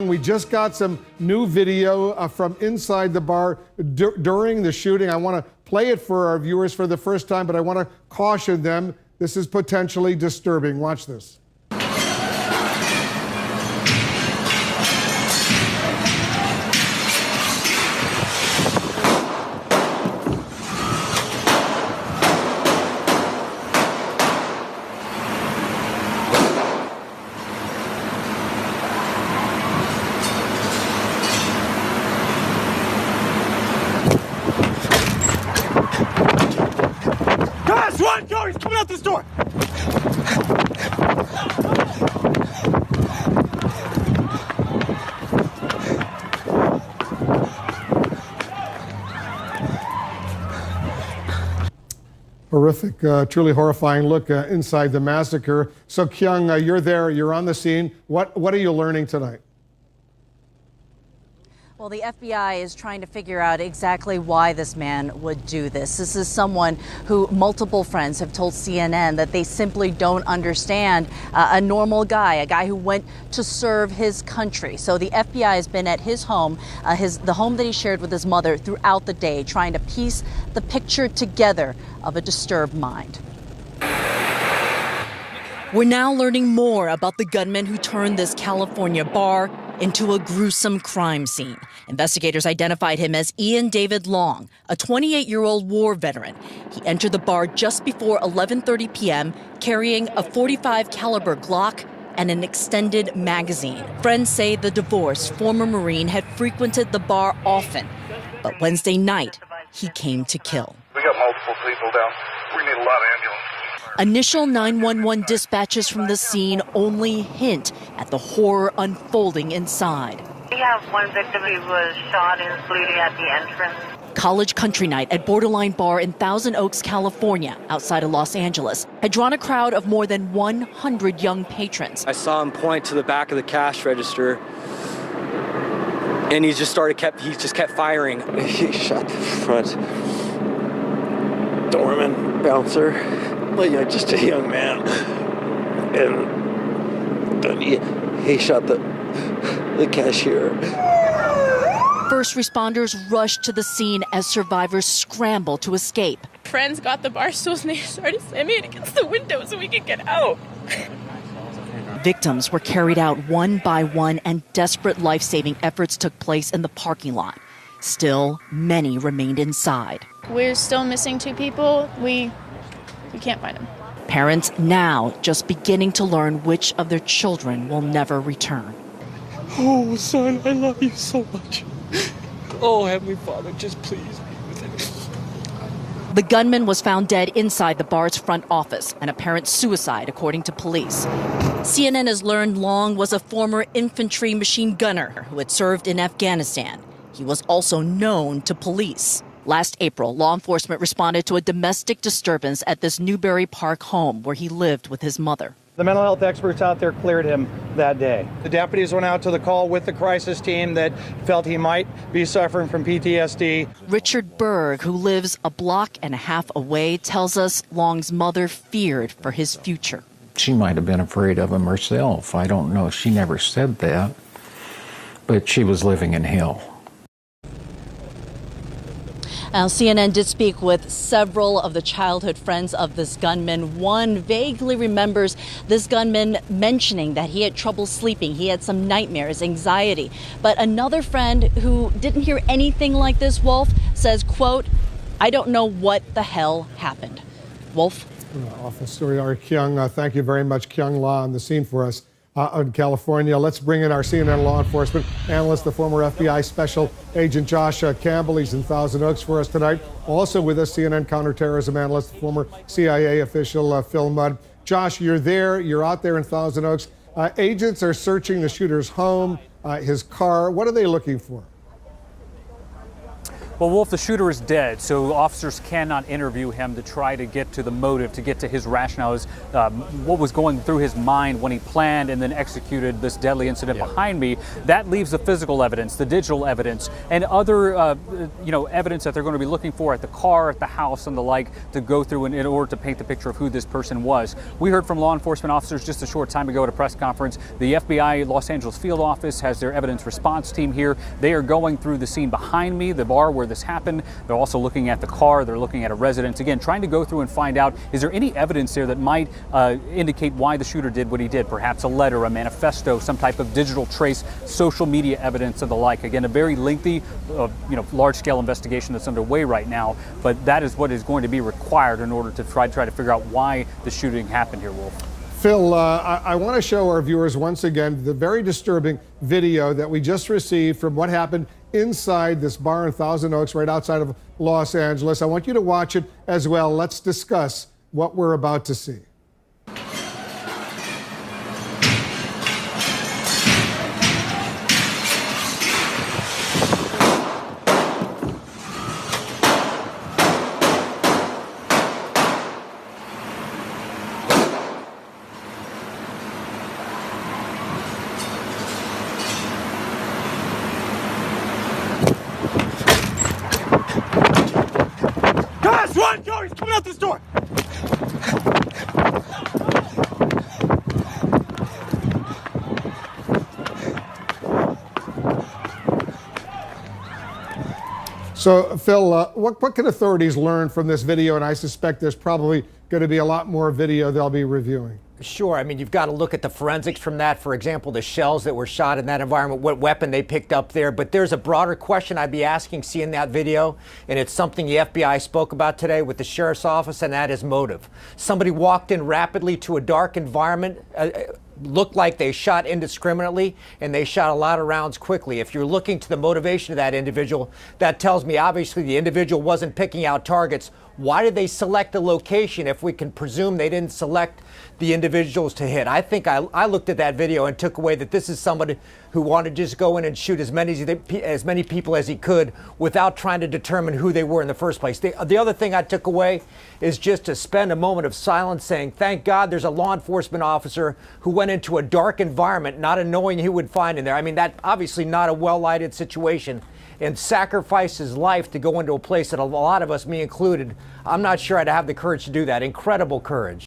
We just got some new video from inside the bar during the shooting. I want to play it for our viewers for the first time, but I want to caution them. This is potentially disturbing. Watch this. Run, go! He's coming out this door! Horrific, truly horrifying look inside the massacre. So Kyung, you're there, you're on the scene. What are you learning tonight? Well, the FBI is trying to figure out exactly why this man would do this. This is someone who multiple friends have told CNN that they simply don't understand. A normal guy, a guy who went to serve his country. So the FBI has been at his home, the home that he shared with his mother throughout the day, trying to piece the picture together of a disturbed mind. We're now learning more about the gunman who turned this California bar into a gruesome crime scene. Investigators identified him as Ian David Long, a 28-year-old war veteran. He entered the bar just before 11:30 p.m. carrying a .45 caliber Glock and an extended magazine. Friends say the divorced former Marine had frequented the bar often, but Wednesday night he came to kill. We got multiple people down. We need a lot of ambulances. Initial 911 dispatches from the scene only hint at the horror unfolding inside. We have one victim who was shot and is bleeding at the entrance. College Country Night at Borderline Bar in Thousand Oaks, California, outside of Los Angeles, had drawn a crowd of more than 100 young patrons. I saw him point to the back of the cash register, and he just kept firing. He shot the front doorman, bouncer, just a young man, and then he shot the cashier. First responders rushed to the scene as survivors scrambled to escape. Friends got the bar stools and they started slamming it against the window so we could get out. Victims were carried out one by one and desperate life-saving efforts took place in the parking lot. Still, many remained inside. We're still missing 2 people. We can't find them. Parents now just beginning to learn which of their children will never return. Oh, son, I love you so much. Oh, Heavenly Father, just please be with him. The gunman was found dead inside the bar's front office, an apparent suicide, according to police. CNN has learned Long was a former infantry machine gunner who had served in Afghanistan. He was also known to police. Last April, law enforcement responded to a domestic disturbance at this Newbury Park home where he lived with his mother. The mental health experts out there cleared him that day. The deputies went out to the call with the crisis team that felt he might be suffering from PTSD. Richard Berg, who lives a block and a half away, tells us Long's mother feared for his future. She might have been afraid of him herself. I don't know. She never said that. But she was living in hell. Now, CNN did speak with several of the childhood friends of this gunman. One vaguely remembers this gunman mentioning that he had trouble sleeping. He had some nightmares, anxiety. But another friend who didn't hear anything like this, Wolf, says, quote, "I don't know what the hell happened." Wolf? Awful story. Our Kyung, thank you very much. Kyung La on the scene for us in California. Let's bring in our CNN law enforcement analyst, the former FBI Special Agent Josh Campbell. He's in Thousand Oaks for us tonight. Also with us, CNN counterterrorism analyst, the former CIA official Phil Mudd. Josh, you're there. You're out there in Thousand Oaks. Agents are searching the shooter's home, his car. What are they looking for? Well, Wolf, the shooter is dead, so officers cannot interview him to try to get to the motive, to get to his rationale, what was going through his mind when he planned and then executed this deadly incident behind me. That leaves the physical evidence, the digital evidence, and other evidence that they're going to be looking for at the car, at the house, and the like to go through in order to paint the picture of who this person was. We heard from law enforcement officers just a short time ago at a press conference. The FBI Los Angeles field office has their evidence response team here. They are going through the scene behind me, the bar where this happened. They're also looking at the car. They're looking at a residence. Again, trying to go through and find out, is there any evidence there that might indicate why the shooter did what he did? Perhaps a letter, a manifesto, some type of digital trace, social media evidence and the like. Again, a very lengthy, large-scale investigation that's underway right now, but that is what is going to be required in order to try to figure out why the shooting happened here, Wolf. Phil, I want to show our viewers once again the very disturbing video that we just received from what happened inside this bar in Thousand Oaks right outside of Los Angeles. I want you to watch it as well. Let's discuss what we're about to see. Guys, run! Go! He's coming out this door! So, Phil, what can authorities learn from this video? And I suspect there's probably going to be a lot more video they'll be reviewing. Sure. I mean, you've got to look at the forensics from that. For example, the shells that were shot in that environment, what weapon they picked up there. But there's a broader question I'd be asking seeing that video, and it's something the FBI spoke about today with the sheriff's office, and that is motive. Somebody walked in rapidly to a dark environment, looked like they shot indiscriminately, and they shot a lot of rounds quickly. If you're looking to the motivation of that individual, that tells me obviously the individual wasn't picking out targets. Why did they select the location if we can presume they didn't select the individuals to hit? I think I looked at that video and took away that this is somebody who wanted to just go in and shoot as many people as he could without trying to determine who they were in the first place. The other thing I took away is just to spend a moment of silence saying, thank God there's a law enforcement officer who went into a dark environment not knowing who would find in there. I mean, that obviously not a well-lighted situation, and sacrificed his life to go into a place that a lot of us, me included, I'm not sure I'd have the courage to do that. Incredible courage.